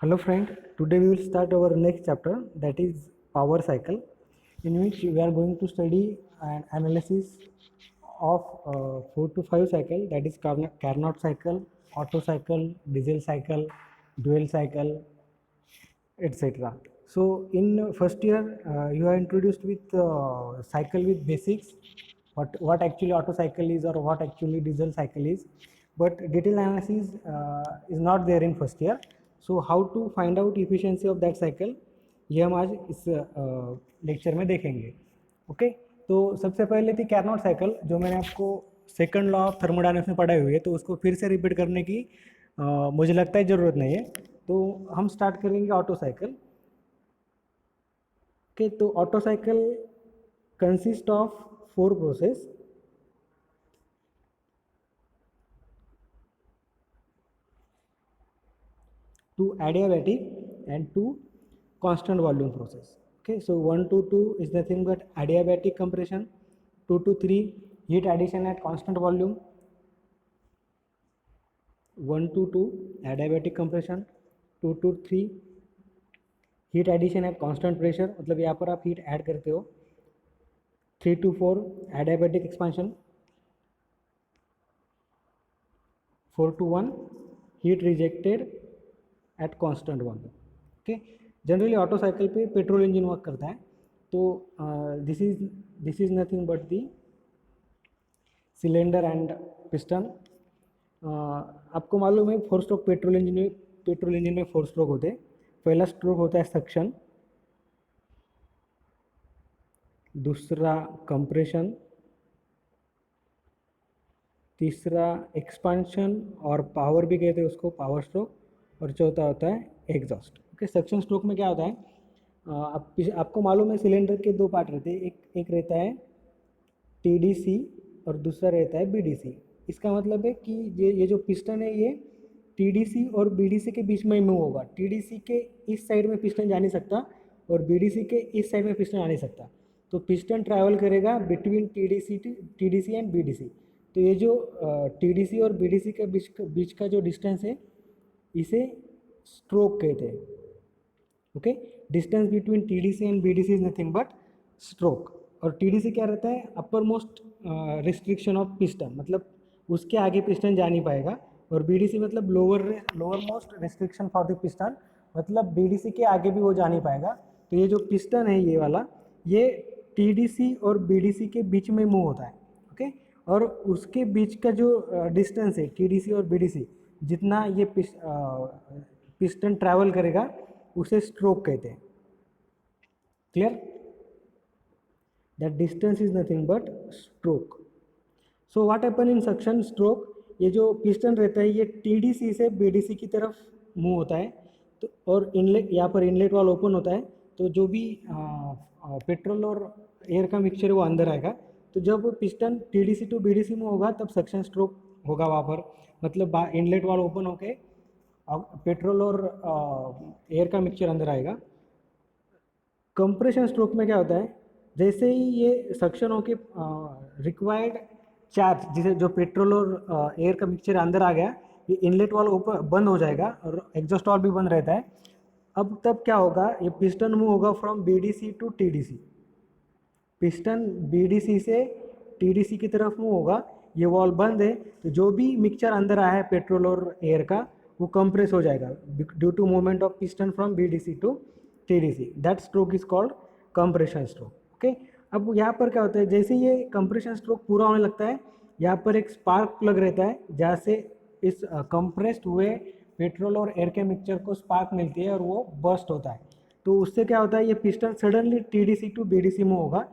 Hello friend, today we will start our next chapter, that is power cycle, in which we are going to study an analysis of 4 to 5 cycle, that is Carnot cycle, Otto cycle, diesel cycle, dual cycle, etc. So in first year you are introduced with cycle with basics, what actually Otto cycle is or what actually diesel cycle is, but detailed analysis is not there in first year. So how to find out efficiency of that cycle, ये हम आज इस lecture में देखेंगे. Okay, तो सबसे पहले थी कैरनॉट साइकिल, जो मैंने आपको सेकंड लॉ ऑफ थर्मोडायनेमिक्स में पढ़ाई हुई है, तो उसको फिर से रिपीट करने की मुझे लगता है ज़रूरत नहीं है. तो हम स्टार्ट करेंगे ऑटो साइकिल. ओके, तो auto cycle consist of 4 process. Two adiabatic and 2 constant volume process. Okay, so 1 to 2 is nothing but adiabatic compression, 2 to 3 heat addition at constant volume, 1 to 2 adiabatic compression, 2 to 3 heat addition at constant pressure, मतलब यहाँ पर आप heat add करते हो, 3 to 4 adiabatic expansion, 4 to 1 heat rejected at constant volume. Okay, generally auto cycle पे petrol engine work करता है. तो this is nothing but the cylinder and piston. आपको मालूम है 4 स्ट्रोक पेट्रोल इंजन में 4 स्ट्रोक होते हैं. पहला स्ट्रोक होता है सक्शन, दूसरा कंप्रेशन, तीसरा एक्सपांशन और पावर भी कहते हैं उसको, पावर स्ट्रोक, और चौथा होता है एग्जॉस्ट. ओके, सक्शन स्ट्रोक में क्या होता है, आपको मालूम है सिलेंडर के 2 पार्ट रहते हैं. एक रहता है टीडीसी और दूसरा रहता है बीडीसी. इसका मतलब है कि ये जो पिस्टन है ये टीडीसी और बीडीसी के बीच में मूव होगा. टीडीसी के इस साइड में पिस्टन जा नहीं सकता और बीडीसी के इस साइड में पिस्टन आ नहीं सकता. तो पिस्टन ट्रैवल करेगा बिटवीन टीडीसी एंड बीडीसी. तो ये जो टीडीसी और बीडीसी के बीच का जो डिस्टेंस है, इसे स्ट्रोक कहते हैं. Okay, distance between TDC and BDC is nothing but stroke. और टीडीसी क्या रहता है, upper most restriction of piston, मतलब उसके आगे पिस्टन जा नहीं पाएगा. और बीडीसी मतलब lower most restriction for the piston, मतलब बीडीसी के आगे भी वो जा नहीं पाएगा. तो ये जो पिस्टन है ये वाला, ये टीडीसी और बीडीसी के बीच में मूव होता है. ओके, और उसके बीच का जो डिस्टेंस है टीडीसी और बीडीसी, जितना ये पिस्टन ट्रैवल करेगा उसे स्ट्रोक कहते हैं. Clear? That distance is nothing but stroke. So what happen in suction stroke, ये जो पिस्टन रहता है ये टीडीसी से बीडीसी की तरफ मूव होता है. तो और इनलेट, यहाँ पर इनलेट वाल ओपन होता है, तो जो भी पेट्रोल और एयर का मिक्सचर है वो अंदर आएगा. तो जब पिस्टन टीडीसी टू बीडीसी में होगा तब सक्शन स्ट्रोक होगा वहाँ पर, मतलब इनलेट वाल ओपन होके पेट्रोल और एयर का मिक्सचर अंदर आएगा. कंप्रेशन स्ट्रोक में क्या होता है, जैसे ही ये सक्शन होके रिक्वायर्ड चार्ज, जिसे जो पेट्रोल और एयर का मिक्सचर अंदर आ गया, ये इनलेट वाल ओपन बंद हो जाएगा और एग्जॉस्ट वाल भी बंद रहता है. अब तब क्या होगा, ये पिस्टन मूव होगा from BDC to TDC. Piston BDC से टीडीसी की तरफ मूव होगा, ये वॉल बंद है, तो जो भी मिक्सचर अंदर आया है पेट्रोल और एयर का वो कंप्रेस हो जाएगा due to movement of piston from BDC to TDC. That stroke is called compression stroke. Okay, अब यहाँ पर क्या होता है, जैसे ये कंप्रेशन स्ट्रोक पूरा होने लगता है, यहाँ पर एक स्पार्क प्लग रहता है जहाँ से इस कंप्रेस्ड हुए पेट्रोल और एयर के मिक्सचर को स्पार्क मिलती है और वो बर्स्ट होता है. तो उससे क्या होता है, ये piston suddenly TDC to BDC move होगा.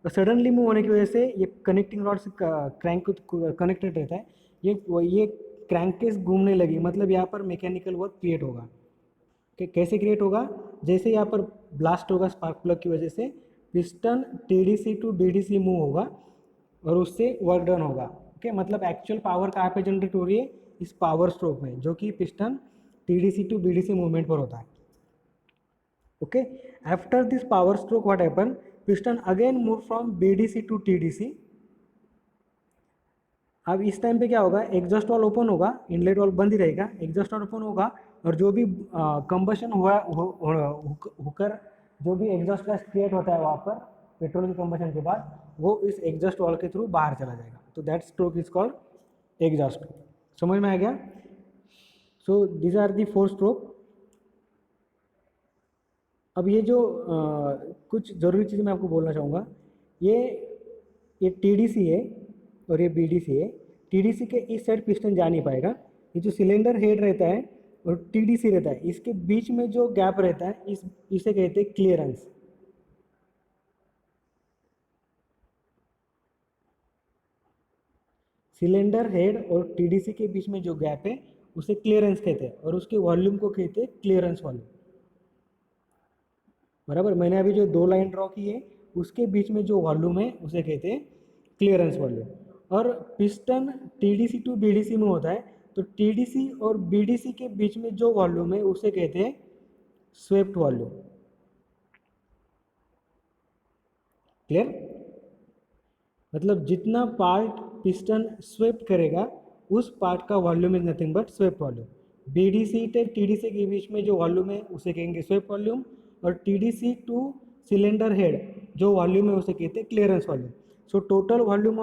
तो सडनली मूव होने की वजह से ये कनेक्टिंग रॉड से क्रैंक कनेक्टेड रहता है, ये क्रैंकेस घूमने लगी, मतलब यहाँ पर मैकेनिकल वर्क क्रिएट होगा. कैसे क्रिएट होगा, जैसे यहाँ पर ब्लास्ट होगा स्पार्क प्लग की वजह से, piston TDC to BDC move होगा और उससे वर्क डन होगा. ओके, मतलब एक्चुअल पावर कहाँ पे जनरेट हो रही है, इस पावर स्ट्रोक में, जो कि piston TDC to BDC movement पर होता है. Okay, after this power stroke what happen, piston again move from BDC to TDC अब इस टाइम पे क्या होगा, एग्जॉस्ट वाल ओपन होगा, इनलेट वाल बंद ही रहेगा, एग्जॉस्ट वाल ओपन होगा और जो भी कंबशन हुआ होकर जो भी एग्जॉस्ट गैस क्रिएट होता है वहाँ पर पेट्रोल की कंबशन के बाद, वो इस एग्जॉस्ट वाल के थ्रू बाहर चला जाएगा। तो that stroke is called exhaust. समझ में आ गया? So these are the 4 stroke. अब ये जो कुछ ज़रूरी चीज़ें मैं आपको बोलना चाहूँगा, ये टीडीसी है और ये बीडीसी है। टीडीसी के इस साइड पिस्टन जा नहीं पाएगा। ये जो सिलेंडर हेड रहता है और टीडीसी रहता है, इसके बीच में जो गैप रहता है इसे कहते हैं क्लियरेंस। सिलेंडर हेड और टीडीसी के बीच में जो गैप है उसे क्लियरेंस कहते हैं और उसके वॉल्यूम को कहते हैं क्लियरेंस वॉल्यूम। बराबर, मैंने अभी जो 2 लाइन ड्रॉ की है उसके बीच में जो वॉल्यूम है उसे कहते हैं क्लियरेंस वॉल्यूम। और पिस्टन टीडीसी टू बीडीसी में होता है, तो टीडीसी और बीडीसी के बीच में जो वॉल्यूम है उसे कहते हैं स्वेप्ट वॉल्यूम। क्लियर? मतलब जितना पार्ट पिस्टन स्वेप्ट करेगा उस पार्ट का volume is nothing but swept volume. BDC से टीडीसी के बीच में जो वॉल्यूम है उसे कहेंगे स्वेप्ट वॉल्यूम, और टीडीसी टू सिलेंडर हेड जो वॉल्यूम है उसे कहते हैं clearance volume. So total volume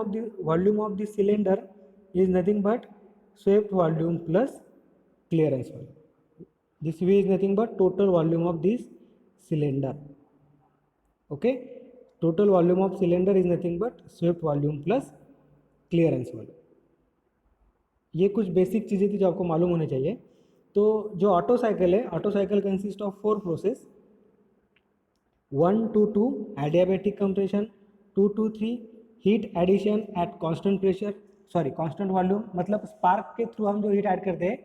of the cylinder is nothing but swept volume plus clearance volume. This V is nothing but total volume of this cylinder. Okay, total volume of cylinder is nothing but swept volume plus clearance volume. ये कुछ basic चीज़ें थी जो आपको मालूम होने चाहिए। तो जो ऑटो साइकिल है, auto cycle consist of 4 process. 1 to 2 adiabatic compression, 2 to 3 heat addition at constant pressure, sorry constant volume, मतलब स्पार्क के थ्रू हम जो हीट ऐड करते हैं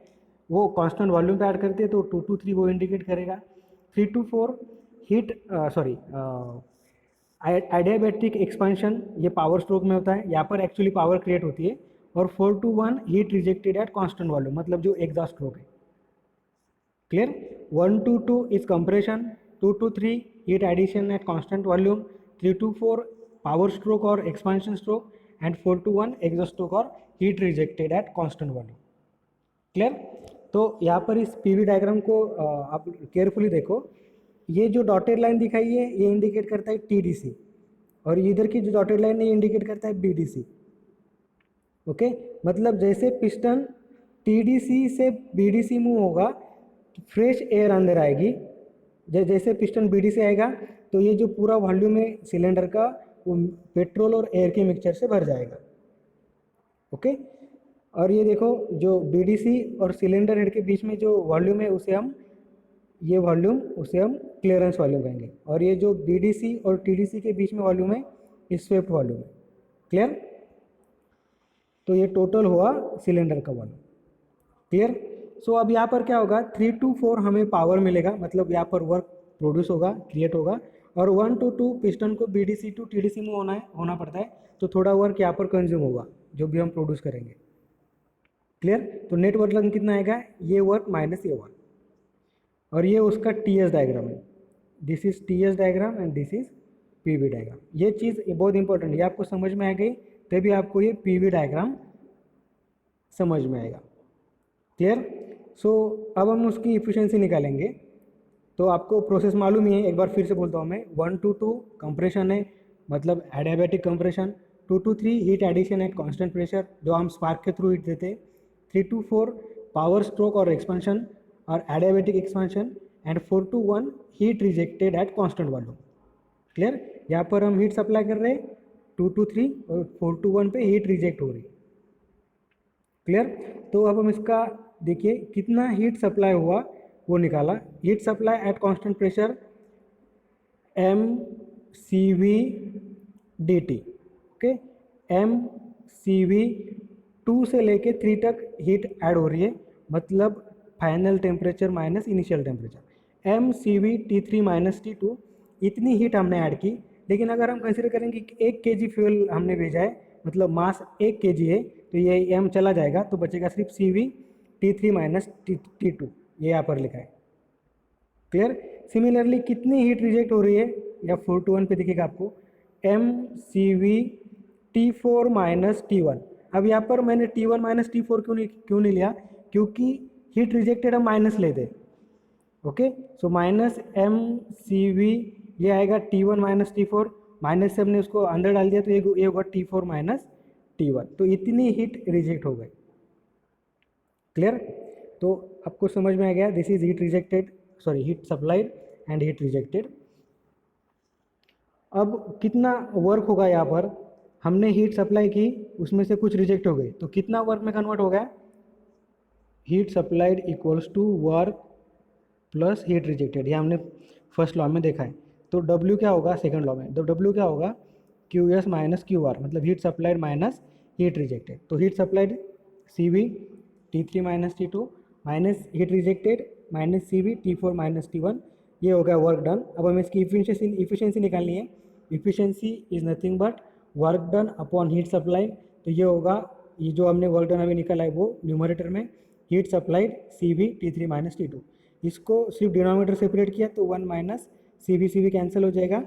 वो कांस्टेंट वॉल्यूम पे ऐड करते हैं, तो 2 to 3 वो इंडिकेट करेगा। 3 to 4 हीट एडियाबैटिक एक्सपेंशन, ये पावर स्ट्रोक में होता है, यहाँ पर एक्चुअली पावर क्रिएट होती है। और 4 to 1 heat rejected at constant volume, मतलब जो एग्जॉस्ट स्ट्रोक है। Clear? 1 to 2 is compression, 2 to 3 heat addition at constant volume, 3 to 4 power stroke or expansion stroke, and 4 to 1 exhaust stroke or heat rejected at constant volume. Clear? तो यहाँ पर इस PV diagram को आप carefully देखो। ये जो डॉटेड लाइन दिखाई है ये इंडिकेट करता है टीडीसी, और इधर की जो डॉटेड लाइन है ये इंडिकेट करता है बीडीसी। ओके, मतलब जैसे पिस्टन टीडीसी से बीडीसी मूव होगा फ्रेश एयर अंदर आएगी, जैसे पिस्टन बीडी से आएगा तो ये जो पूरा वॉल्यूम है सिलेंडर का वो पेट्रोल और एयर के मिक्सचर से भर जाएगा। ओके, और ये देखो जो बीडीसी और सिलेंडर हेड के बीच में जो वॉल्यूम है उसे हम क्लियरेंस वॉल्यूम कहेंगे, और ये जो बीडीसी और टीडीसी के बीच में वॉल्यूम है ये स्वेप्ट वॉल्यूम है। क्लियर? तो ये टोटल हुआ सिलेंडर का वॉल्यूम। क्लियर? सो अब यहाँ पर क्या होगा, 3 to 4 हमें पावर मिलेगा, मतलब यहाँ पर वर्क प्रोड्यूस होगा, क्रिएट होगा। और 1 to 2 पिस्टन को बीडीसी टू टीडीसी में होना पड़ता है, तो थोड़ा वर्क यहाँ पर कंज्यूम होगा जो भी हम प्रोड्यूस करेंगे। क्लियर? तो नेट वर्क लगन कितना आएगा, ये वर्क माइनस ये वर्क, और ये उसका टीएस डायग्राम है। This is TS diagram and this is PV diagram. ये चीज़ बहुत इंपॉर्टेंट है, ये आपको समझ में आ गई तभी आपको ये पीवी डायग्राम समझ में आएगा। क्लियर? सो अब हम उसकी इफिशिएंसी निकालेंगे। तो आपको प्रोसेस मालूम ही है, एक बार फिर से बोलता हूँ मैं। 1 to 2 कंप्रेशन है, मतलब adiabatic compression. 2 to 3 heat addition at constant pressure, जो हम स्पार्क के थ्रू हीट देते हैं। 3 to 4 पावर स्ट्रोक और एक्सपेंशन और adiabatic expansion, and 4 to 1 heat rejected at constant volume. Clear? यहाँ पर हम हीट सप्लाई कर रहे हैं 2 to 3 और 4 to 1 पे हीट रिजेक्ट हो रही है। क्लियर? तो अब हम इसका देखिए कितना हीट सप्लाई हुआ वो निकाला। Heat supply at constant pressure M C V D T. Okay, M C V 2 से लेके 3 तक हीट ऐड हो रही है, मतलब final temperature minus initial temperature. M C V T3 minus T2, इतनी हीट हमने ऐड की। लेकिन अगर हम कंसिडर करेंगे कि 1 kg फ्यूल हमने भेजा है, मतलब मास 1 kg है, तो ये एम चला जाएगा, तो बचेगा सिर्फ सी वी T3 माइनस T2, ये यहाँ पर लिखा है। क्लियर? सिमिलरली कितनी हीट रिजेक्ट हो रही है, या 4 to 1 पे दिखेगा आपको, M C we T4 minus T1, अब यहाँ पर मैंने T1 माइनस T4 क्यों नहीं लिया, क्योंकि हीट रिजेक्टेड हम माइनस लेते। Okay, so minus M C V, ये आएगा T1 माइनस T4, माइनस से हमने उसको अंदर डाल दिया तो ये होगा T4 माइनस T1, तो इतनी हीट रिजेक्ट हो गई। क्लियर? तो आपको समझ में आ गया, this is heat rejected, sorry heat supplied and heat rejected. अब कितना वर्क होगा यहाँ पर, हमने हीट सप्लाई की, उसमें से कुछ रिजेक्ट हो गई, तो कितना वर्क में कन्वर्ट हो गया, heat supplied equals to work plus heat rejected, ये हमने फर्स्ट लॉ में देखा है। तो W क्या होगा सेकंड लॉ में, तो W क्या होगा, QS माइनस QR, मतलब heat supplied minus heat rejected. तो heat supplied CV T3 minus T2 minus heat rejected minus CV T4 minus T1, ये हो गया वर्क डन। अब हमें इसकी इफिशियंसी निकालनी है। Efficiency is nothing but work done upon heat supplied, तो ये होगा, ये जो हमने वर्क डन अभी निकाला है वो न्यूमरेटर में heat supplied CV T3 minus T2, इसको सिर्फ डिनोमिनेटर सेपरेट किया तो 1 माइनस CV कैंसिल हो जाएगा,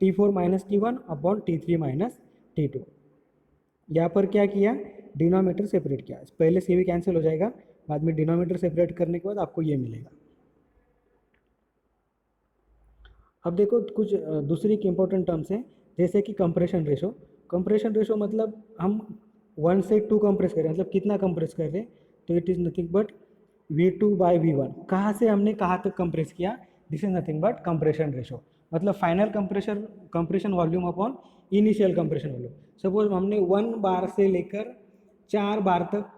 T4 minus T1 upon T3 minus T2। यहाँ पर क्या किया, डिनोमिनेटर सेपरेट किया, पहले CV कैंसिल हो जाएगा, बाद में डिनोमिनेटर सेपरेट करने के बाद आपको ये मिलेगा। अब देखो कुछ दूसरी की इंपॉर्टेंट टर्म्स हैं, जैसे कि कंप्रेशन रेशो। कंप्रेशन रेशो मतलब हम 1 से 2 कंप्रेस कर रहे हैं, मतलब कितना कंप्रेस कर रहे हैं, तो it is nothing but V2 by V1, कहाँ से हमने कहाँ तक कंप्रेस किया, this is nothing but compression ratio, मतलब final compression volume upon initial compression volume. Suppose हमने 1 बार से लेकर 4 बार तक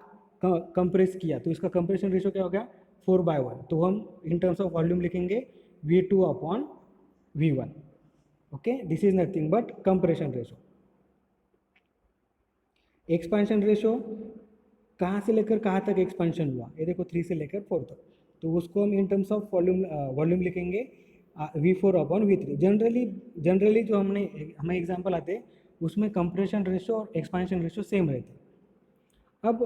कंप्रेस किया, तो इसका कंप्रेशन रेशो क्या हो गया, 4/1, तो हम इन टर्म्स ऑफ वॉल्यूम लिखेंगे V2 upon V1। Okay, this is nothing but compression ratio. Expansion ratio, कहाँ से लेकर कहाँ तक एक्सपेंशन हुआ, ये देखो 3 से लेकर 4 तक, तो उसको हम इन टर्म्स ऑफ वॉल्यूम लिखेंगे V4 अपॉन V3। जनरली जो हमें एग्जांपल आते हैं उसमें कंप्रेशन रेशो और एक्सपेंशन रेशो सेम रहते हैं। अब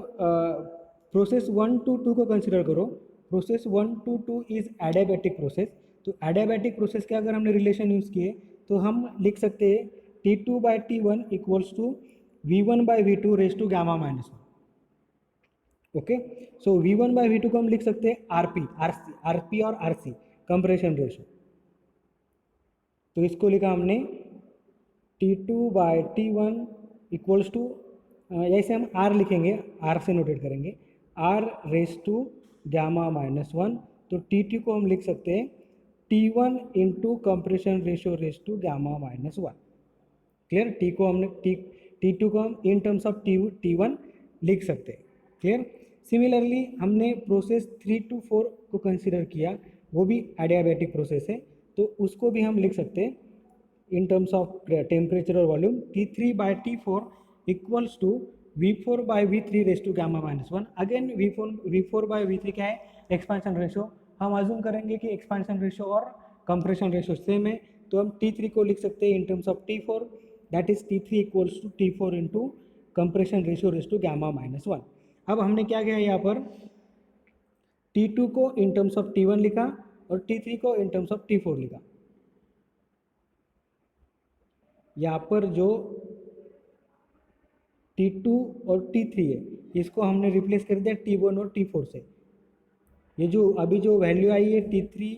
प्रोसेस 1 to 2 को कंसिडर करो। Process 1 to 2 is adiabatic process, तो एडियाबैटिक प्रोसेस के अगर हमने रिलेशन यूज़ किए तो हम लिख सकते हैं T2 by T1 equals to V1 by V2 raise to gamma minus 1। Okay, so V1 by V2 को हम लिख सकते हैं RP और RC कंप्रेशन रेशो, तो इसको लिखा हमने T2 by T1 equals to, ऐसे हम R लिखेंगे, R से नोटेट करेंगे, R raise to gamma minus 1, तो T2 को हम लिख सकते हैं T1 into compression ratio raise to gamma minus 1। Clear? T2 को हम इन टर्म्स ऑफ T1 लिख सकते हैं। क्लियर? सिमिलरली हमने प्रोसेस 3 to 4 को कंसिडर किया, वो भी एडियाबैटिक प्रोसेस है, तो उसको भी हम लिख सकते हैं इन टर्म्स ऑफ टेम्परेचर और volume, T3 by T4 equals to V4 by V3 raise to gamma minus 1। Again V4 by V3 क्या है, एक्सपेंशन रेशो। हम अज्यूम करेंगे कि एक्सपेंशन रेशो और कंप्रेशन रेशो सेम है, तो हम T3 को लिख सकते हैं in terms of T4, that is T3 equals to T4 into compression ratio raise to gamma minus 1। अब हमने क्या किया यहाँ पर, T2 को इन टर्म्स ऑफ T1 लिखा और T3 को इन टर्म्स ऑफ T4 लिखा। यहाँ पर जो T2 और T3 है इसको हमने रिप्लेस कर दिया T1 और T4 से। ये जो अभी जो वैल्यू आई है T3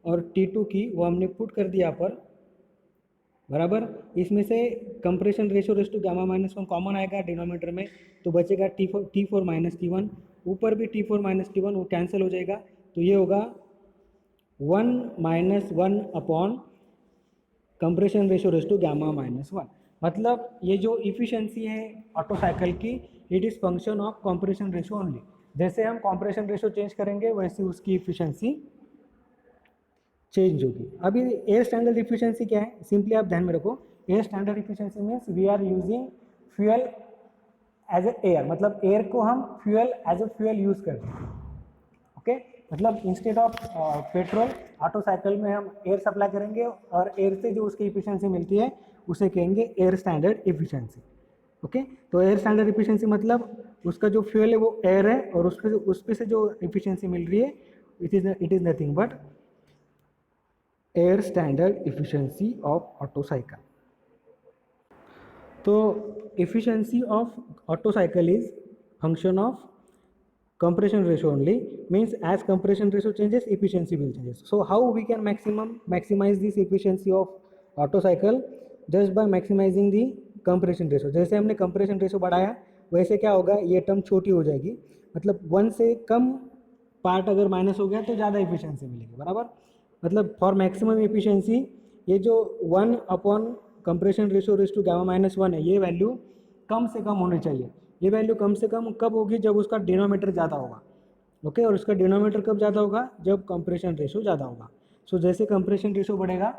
और T2 की, वो हमने पुट कर दिया पर, बराबर। इसमें से compression ratio raise to gamma minus 1 common आएगा डिनोमिनेटर में, तो बचेगा T4 माइनस T1, ऊपर भी T4 माइनस T1 वो कैंसिल हो जाएगा, तो ये होगा 1 minus 1 upon compression ratio raise to gamma minus 1। मतलब ये जो इफिशियंसी है ऑटो साइकिल की, it is function of compression ratio only. जैसे हम कंप्रेशन रेशो चेंज करेंगे वैसे उसकी इफिशियंसी चेंज होगी। अभी एयर स्टैंडर्ड इफिशियंसी क्या है, सिंपली आप ध्यान में रखो, air standard efficiency means we are using fuel as a air, मतलब एयर को हम fuel as a fuel use करते हैं। ओके, मतलब instead of petrol auto cycle में हम एयर सप्लाई करेंगे और एयर से जो उसकी इफिशियंसी मिलती है उसे कहेंगे एयर स्टैंडर्ड इफिशियंसी। ओके, तो एयर स्टैंडर्ड इफिशियंसी मतलब उसका जो फ्यूल है वो एयर है और उस पे से जो इफिशियंसी मिल रही है it is nothing but air standard efficiency of auto cycle. तो efficiency of Otto cycle is function of compression ratio only, means as compression ratio changes efficiency will changes. So how we can maximize this efficiency of Otto cycle? Just by maximizing the compression ratio. जैसे हमने compression ratio बढ़ाया वैसे क्या होगा, ये term छोटी हो जाएगी, मतलब 1 से कम पार्ट अगर माइनस हो गया तो ज़्यादा एफिशिएंसी मिलेगी, बराबर। मतलब फॉर मैक्सिमम एफिशिएंसी ये जो 1 upon compression ratio raise to gamma minus 1 है, ये वैल्यू कम से कम होनी चाहिए। ये वैल्यू कम से कम कब होगी, जब उसका डिनोमीटर ज़्यादा होगा, ओके। और उसका डिनोमीटर कब ज़्यादा होगा, जब कंप्रेशन रेशियो ज़्यादा होगा। सो जैसे कंप्रेशन रेशियो बढ़ेगा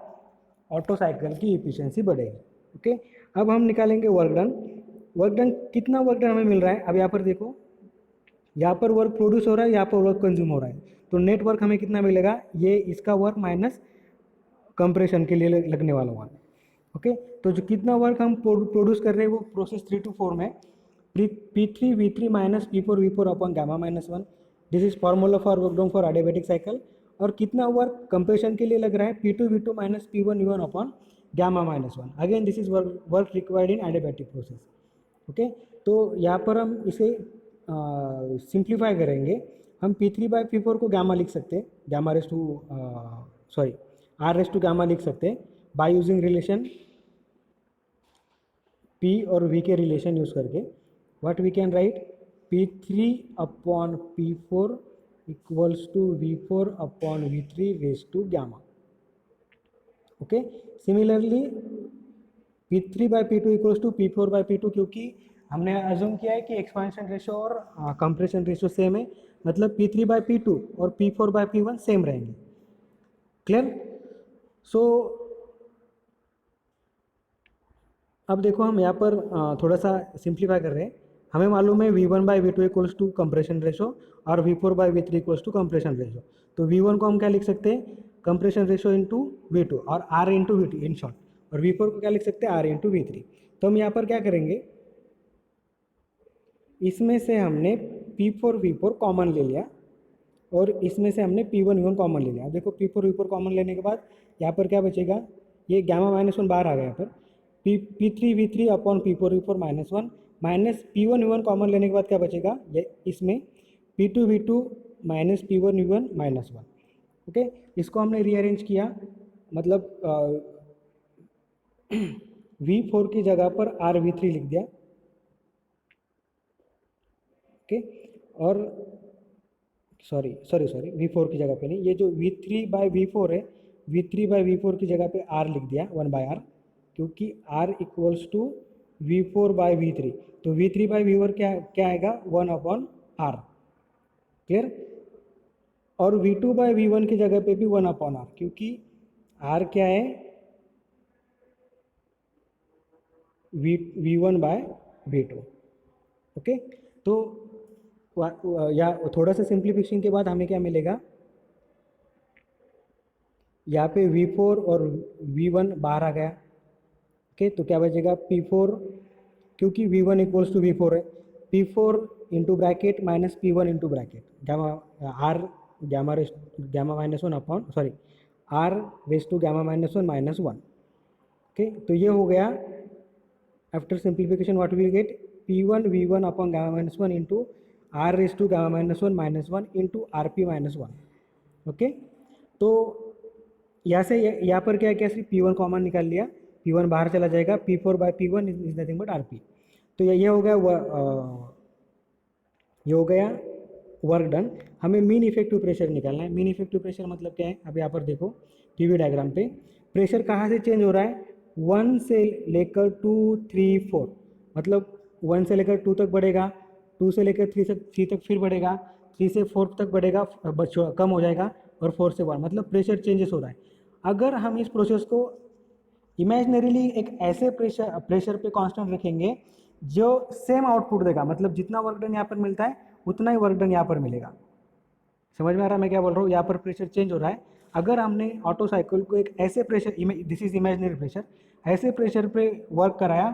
ऑटो साइकिल की एफिशिएंसी बढ़ेगी, ओके। अब हम निकालेंगे वर्क डन। वर्क डन, कितना वर्क डन हमें मिल रहा है, अब यहाँ पर देखो, यहाँ पर वर्क प्रोड्यूस हो रहा है, यहाँ पर वर्क कंज्यूम हो रहा है, तो नेट वर्क हमें कितना मिलेगा, ये इसका वर्क माइनस कंप्रेशन के लिए लगने वाला वर्क, ओके। तो जो कितना वर्क हम प्रोड्यूस कर रहे हैं वो प्रोसेस 3 to 4 में P3 V3 minus P4 V4 upon gamma minus 1, this is formula for work done for adiabatic cycle. और कितना वर्क कंप्रेशन के लिए लग रहा है, P2 V2 minus P1 V1 upon gamma minus 1, again this is work required in adiabatic process, okay. तो यहाँ पर हम इसे सिंप्लीफाई करेंगे, हम P3/P4 को गामा लिख सकते हैं, gamma raise to sorry R raise to gamma लिख सकते हैं बाय यूजिंग रिलेशन P और V के रिलेशन यूज करके। What we can write, P3 upon P4 equals to V4 upon V3 raise to gamma, okay. Similarly P3/P2 equals to P4/P2, क्योंकि हमने assume किया है कि एक्सपेंशन रेशियो और कंप्रेशन रेशियो सेम है, मतलब P3/P2 और P4/P1 सेम रहेंगे, क्लियर। सो अब देखो हम यहाँ पर थोड़ा सा सिंप्लीफाई कर रहे हैं। हमें मालूम है V1/V2 equals to compression ratio और V4/V3 equals to compression ratio. तो V1 को हम क्या लिख सकते हैं, कंप्रेशन रेशो इंटू V2 और R into V2 in short, और V4 को क्या लिख सकते हैं, R इंटू V3। तो हम यहाँ पर क्या करेंगे, इसमें से हमने P4 V4 कॉमन ले लिया और इसमें से हमने P1 V1 कॉमन ले लिया। देखो P4 V4 कॉमन लेने के बाद यहाँ पर क्या बचेगा, ये गामा माइनस 1 बाहर आ गया, यहाँ पर P3 V3 upon P4 V4 minus 1 minus P1 V1 common लेने के बाद क्या बचेगा, ये इसमें P2 V2 minus P1 V1 minus 1, okay. इसको हमने रीअरेंज किया, मतलब V4 की जगह पर R V3 लिख दिया, ओके। और सॉरी V4 की जगह पे नहीं, ये जो V3/V4 है, V3/V4 की जगह पे R लिख दिया 1/R, क्योंकि R इक्वल्स टू V4/V3, तो V3/V4 क्या आएगा, 1/R, क्लियर। और V2/V1 की जगह पे भी 1/R, क्योंकि R क्या है, V1/V2, ओके। तो या थोड़ा सा सिंप्लीफिकेशन के बाद हमें क्या मिलेगा, यहाँ पे V4 और V1 बाहर आ गया, ओके। तो क्या बचेगा, P4, क्योंकि V1 इक्वल्स टू V4 है, P4 into bracket minus P1 into bracket gamma minus 1 upon sorry R raise to gamma minus 1 minus 1, okay. तो ये हो गया, after simplification what will get, P1 V1 upon gamma minus 1 into R raise to gamma minus 1 minus 1 into RP minus 1, okay. तो यहाँ से यहाँ पर क्या क्या, सिर्फ P1 कॉमन निकाल लिया, P1 बाहर चला जाएगा, P4/P1 is nothing but RP। तो ये हो गया वर्क डन। हमें मीन इफेक्टिव प्रेशर निकालना है। मीन इफेक्टिव प्रेशर मतलब क्या है, अब यहाँ पर देखो टीवी डायग्राम पे प्रेशर कहाँ से चेंज हो रहा है, 1 से लेकर 2 3 4, मतलब 1 से लेकर 2 तक बढ़ेगा, 2 से लेकर 3 तक फिर बढ़ेगा, 3 से 4 तक बढ़ेगा, कम हो जाएगा, और 4 से 1, मतलब प्रेशर चेंजेस हो रहा है। अगर हम इस प्रोसेस को इमेजनरीली एक ऐसे प्रेशर पे कांस्टेंट रखेंगे जो सेम आउटपुट देगा, मतलब जितना वर्क डन यहाँ पर मिलता है उतना ही वर्क डन यहाँ पर मिलेगा। समझ में आ रहा है मैं क्या बोल रहा हूँ, यहाँ पर प्रेशर चेंज हो रहा है। अगर हमने ऑटो साइकिल को एक ऐसे pressure, this is imaginary pressure, ऐसे प्रेशर पे वर्क कराया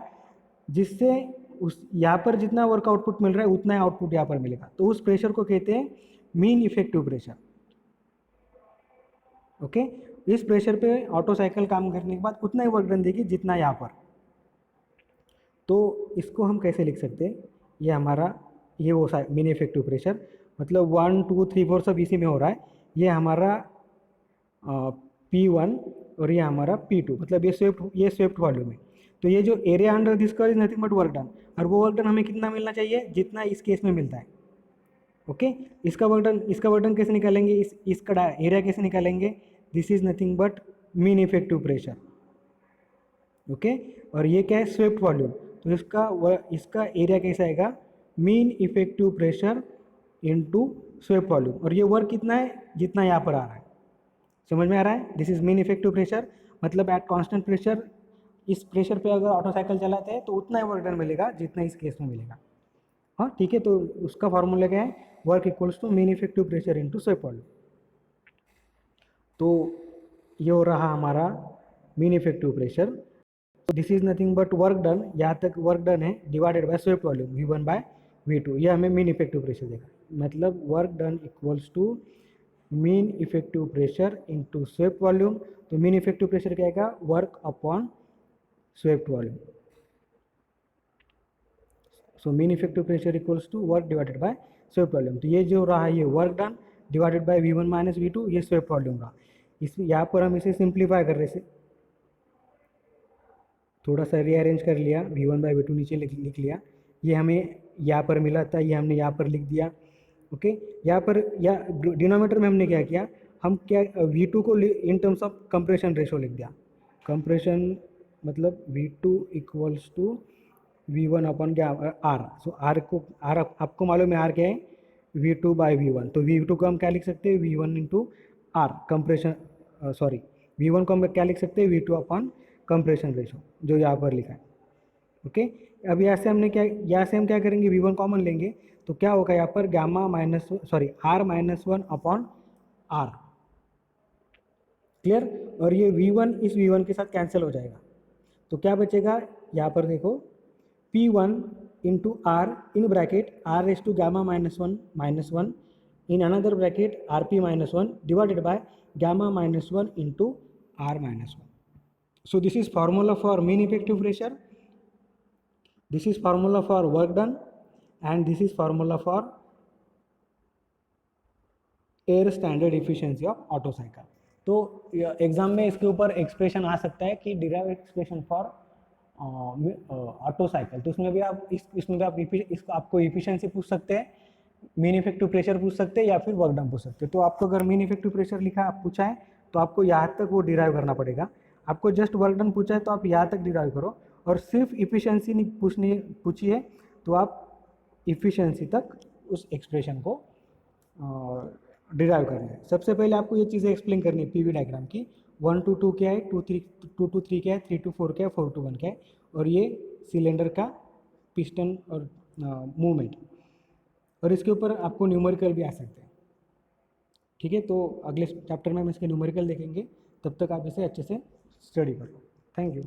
जिससे उस यहाँ पर जितना वर्क आउटपुट मिल रहा है उतना ही आउटपुट यहाँ पर मिलेगा, तो उस प्रेशर को कहते हैं मीन इफेक्टिव प्रेशर, ओके। इस प्रेशर पे ऑटो साइकिल काम करने के बाद उतना ही वर्क डन देगी जितना यहाँ पर, तो इसको हम कैसे लिख सकते हैं, ये हमारा ये वो मीन इफेक्टिव प्रेशर, मतलब 1 2 3 4 सब इसी में हो रहा है। ये हमारा P1 और ये हमारा P2, मतलब ये स्वेप्ट वॉल्यूम है। तो ये जो area under this curve is nothing but work done, और वो वर्क डन हमें कितना मिलना चाहिए, जितना इस केस में मिलता है। ओके, इसका वर्क डन कैसे निकालेंगे, इसका एरिया कैसे निकालेंगे, this is nothing but mean effective pressure. Okay, और ये क्या है, स्वेप्ट वॉल्यूम, तो इसका एरिया कैसा आएगा, mean effective pressure into swept volume, और ये वर्क कितना है, जितना यहाँ पर आ रहा है। समझ में आ रहा है, this is mean effective pressure, मतलब एट कांस्टेंट प्रेशर, इस प्रेशर पे अगर ऑटो साइकिल चलाते हैं तो उतना ही वर्क डन मिलेगा जितना इस केस में मिलेगा। हाँ ठीक है, तो उसका फॉर्मूला क्या है, work equals to mean effective pressure into swept volume. तो ये हो रहा हमारा मीन इफेक्टिव प्रेशर, तो this is nothing but work done, यहाँ तक वर्क डन है, divided by swept volume V1/V2, ये हमें मीन इफेक्टिव प्रेशर देगा। मतलब work done equals to mean effective pressure into swept volume. तो मीन इफेक्टिव प्रेशर क्या आएगा, work upon swept volume. So mean effective pressure equals to work divided by swept volume. तो ये जो रहा, ये work done divided by V1 - V2, ये swept volume रहा। इसमें यहाँ पर हम इसे सिंप्लीफाई कर रहे थे, थोड़ा सा रीअरेंज कर लिया, V1/V2 नीचे लिख लिया, ये हमें यहाँ पर मिला था, ये हमने यहाँ पर लिख दिया। ओके, यहाँ पर या डिनोमीटर में हमने क्या किया, हम क्या V2 को in terms of compression ratio लिख दिया। कंप्रेशन मतलब V2 equals to V1 upon क्या, R। सो R आपको मालूम है R क्या है, V2/V1। तो V2 को हम क्या लिख सकते हैं, V1 into R compression, sorry V1 को हम क्या लिख सकते हैं, V2 अपॉन कंप्रेशन रेशो, जो यहाँ पर लिखा है। ओके, अब यहाँ से हम क्या करेंगे, V1 कॉमन लेंगे, तो क्या होगा यहाँ पर R-1 अपॉन R। क्लियर, और ये V1 इस V1 के साथ कैंसिल हो जाएगा, तो क्या बचेगा, यहाँ पर देखो P1 into R in bracket R⁻1 in another bracket Rp-1 divided by Γ-1 into R-1। So this is formula for mean effective pressure, this is formula for work done, and this is formula for air standard efficiency of Otto cycle. तो exam में इसके ऊपर expression आ सकता है कि derive expression for auto cycle, तो इसमें भी आप आपको इफिशिएंसी पूछ सकते हैं, मीन इफेक्टिव प्रेशर पूछ सकते हैं, या फिर वर्क डन पूछ सकते हैं। तो आपको अगर मीन इफेक्टिव प्रेशर पूछा है तो आपको यहाँ तक वो डिराइव करना पड़ेगा। आपको जस्ट वर्क डन पूछा है तो आप यहाँ तक डिराइव करो, और सिर्फ इफिशिएंसी नहीं पूछी है तो आप इफिशिएंसी तक उस एक्सप्रेशन को डिराइव करना है। सबसे पहले आपको ये चीज़ें एक्सप्लेन करनी है पीवी डायग्राम की, 1 to 2 क्या है, 2 to 3 क्या है, 3 to 4 क्या है, 4 to 1 क्या है, और ये सिलेंडर का पिस्टन और मूवमेंट, और इसके ऊपर आपको न्यूमेरिकल भी आ सकते हैं। ठीक है, तो अगले चैप्टर में हम इसके न्यूमेरिकल देखेंगे, तब तक आप इसे अच्छे से स्टडी कर लो। Thank you.